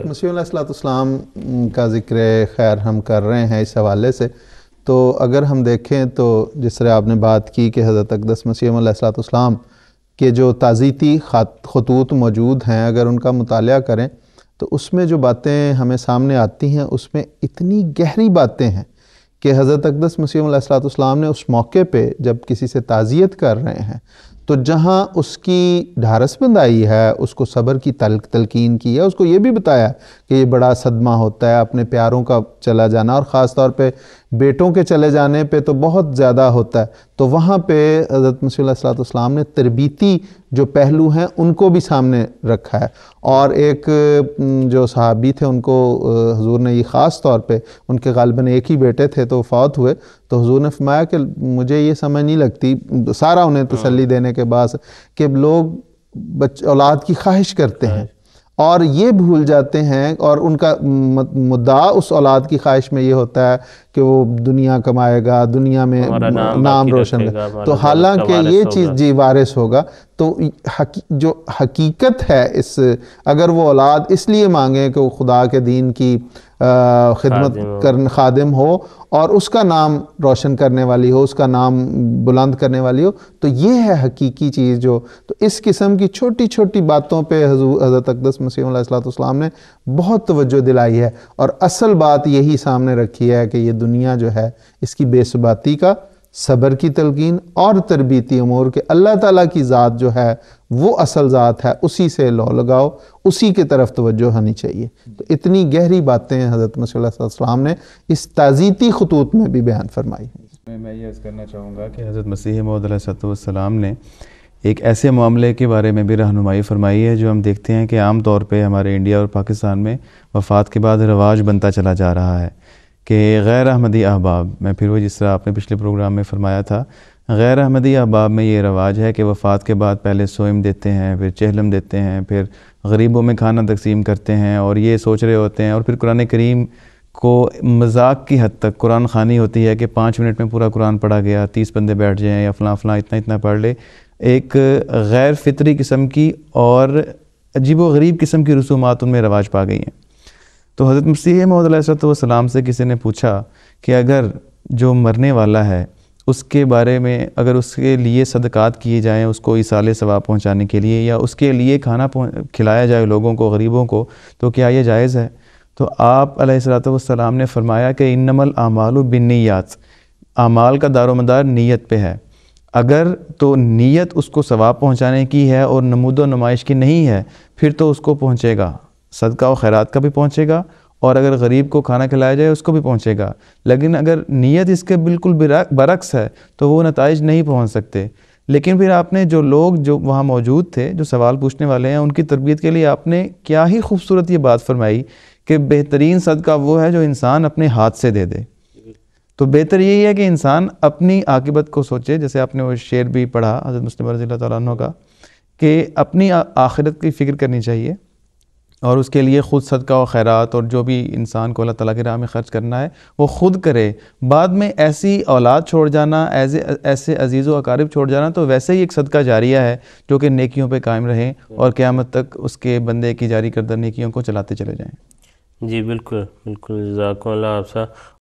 حضرت مسیح علیہ السلام کا ذکر خیر ہم کر رہے ہیں اس حوالے سے، تو اگر ہم دیکھیں تو جس طرح آپ نے بات کی کہ حضرت اقدس مسیح علیہ السلام کے جو تعزیتی خطوط موجود ہیں، اگر ان کا مطالعہ کریں تو اس میں جو باتیں ہمیں سامنے آتی ہیں اس میں اتنی گہری باتیں ہیں کہ حضرت اقدس مسیح علیہ السلام نے اس موقع پہ جب کسی سے تعزیت کر رہے ہیں تو جہاں اس کی ڈھارس بندائی ہے، اس کو صبر کی تلقین کی ہے، اس کو یہ بھی بتایا کہ یہ بڑا صدمہ ہوتا ہے اپنے پیاروں کا چلا جانا، اور خاص طور پہ بیٹوں کے چلے جانے پہ تو بہت زیادہ ہوتا ہے، تو وہاں پہ حضرت مسیح علیہ السلام نے تربیتی جو پہلو ہیں ان کو بھی سامنے رکھا ہے۔ اور ایک جو صحابی تھے ان کو حضور نے یہ خاص طور پہ، ان کے غالباً ایک ہی بیٹے تھے تو فوت ہوئے، تو حضور نے فرمایا کہ مجھے یہ سمجھ نہیں لگتی، سارا انہیں تسلی دینے کے بعد، کہ لوگ اولاد کی خواہش کرتے ہیں اور یہ بھول جاتے ہیں، اور ان کا مدعا اس اولاد کی خواہش میں یہ ہوتا ہے کہ وہ دنیا کمائے گا، دنیا میں نام روشن ہے، تو حالانکہ یہ چیز جی وارث ہوگا، تو جو حقیقت ہے اس، اگر وہ اولاد اس لیے مانگے کہ وہ خدا کے دین کی خدمت خادم ہو اور اس کا نام روشن کرنے والی ہو، اس کا نام بلند کرنے والی ہو، تو یہ ہے حقیقی چیز جو، تو اس قسم کی چھوٹی چھوٹی باتوں پہ حضرت اقدس مسیح علیہ السلام نے بہت توجہ دلائی ہے، اور اصل بات یہی سامنے رکھی ہے کہ یہ دنیا جو ہے اس کی بے ثباتی کا، صبر کی تلقین اور تربیتی امور کے اللہ تعالیٰ کی ذات جو ہے وہ اصل ذات ہے، اسی سے لو لگاؤ، اسی کی طرف توجہ ہونی چاہیے۔ تو اتنی گہری باتیں حضرت مسیح علیہ السلام نے اس تعزیتی خطوط میں بھی بیان فرمائی ہیں۔ میں یہ عرض کرنا چاہوں گا کہ حضرت مسیح موعود علیہ السلام نے ایک ایسے معاملے کے بارے میں بھی رہنمائی فرمائی ہے جو ہم دیکھتے ہیں کہ عام طور پہ ہمارے انڈیا اور پاکستان میں وفات کے بعد رواج بنتا چلا جا رہا ہے کہ غیر احمدی احباب، میں پھر وہ جس طرح آپ نے پچھلے پروگرام میں فرمایا تھا، غیر احمدی احباب میں یہ رواج ہے کہ وفات کے بعد پہلے سوئم دیتے ہیں، پھر چہلم دیتے ہیں، پھر غریبوں میں کھانا تقسیم کرتے ہیں، اور یہ سوچ رہے ہوتے ہیں، اور پھر قرآن کریم کو مذاق کی حد تک قرآن خوانی ہوتی ہے کہ 5 منٹ میں پورا قرآن پڑھا گیا، 30 بندے بیٹھ جائیں یا فلاں فلاں اتنا پڑھ لے، ایک غیر فطری قسم کی اور عجیب و غریب قسم کی رسومات ان میں رواج پا گئی ہیں۔ تو حضرت مسیح موعود علیہ السلام سے کسی نے پوچھا کہ اگر جو مرنے والا ہے اس کے بارے میں، اگر اس کے لیے صدقات کیے جائیں اس کو ایصال ثواب پہنچانے کے لیے، یا اس کے لیے کھانا کھلایا جائے لوگوں کو، غریبوں کو، تو کیا یہ جائز ہے؟ تو آپ علیہ السلام نے فرمایا کہ انما الاعمال بالنیات، اعمال کا دار و مدار نیت پہ ہے، اگر تو نیت اس کو ثواب پہنچانے کی ہے اور نمود و نمائش کی نہیں ہے، پھر تو اس کو پہنچے گا، صدقہ و خیرات کا بھی پہنچے گا، اور اگر غریب کو کھانا کھلایا جائے اس کو بھی پہنچے گا۔ لیکن اگر نیت اس کے بالکل برعکس ہے تو وہ نتائج نہیں پہنچ سکتے۔ لیکن پھر آپ نے جو لوگ جو وہاں موجود تھے، جو سوال پوچھنے والے ہیں، ان کی تربیت کے لیے آپ نے کیا ہی خوبصورت یہ بات فرمائی کہ بہترین صدقہ وہ ہے جو انسان اپنے ہاتھ سے دے دے۔ تو بہتر یہی ہے کہ انسان اپنی عاقبت کو سوچے، جیسے آپ نے وہ شعر بھی پڑھا حضرت مسلم رضی اللہ تعالیٰ عنہ کا، کہ اپنی آخرت کی فکر کرنی چاہیے اور اس کے لیے خود صدقہ و خیرات اور جو بھی انسان کو اللہ تعالیٰ کی راہ میں خرچ کرنا ہے وہ خود کرے۔ بعد میں ایسی اولاد چھوڑ جانا، ایسے عزیز و اقارب چھوڑ جانا تو ویسے ہی ایک صدقہ جاریہ ہے جو کہ نیکیوں پہ قائم رہے اور قیامت تک اس کے بندے کی جاری کردہ نیکیوں کو چلاتے چلے جائیں۔ جی بالکل بالکل، جزاکم اللہ آپ صاحب۔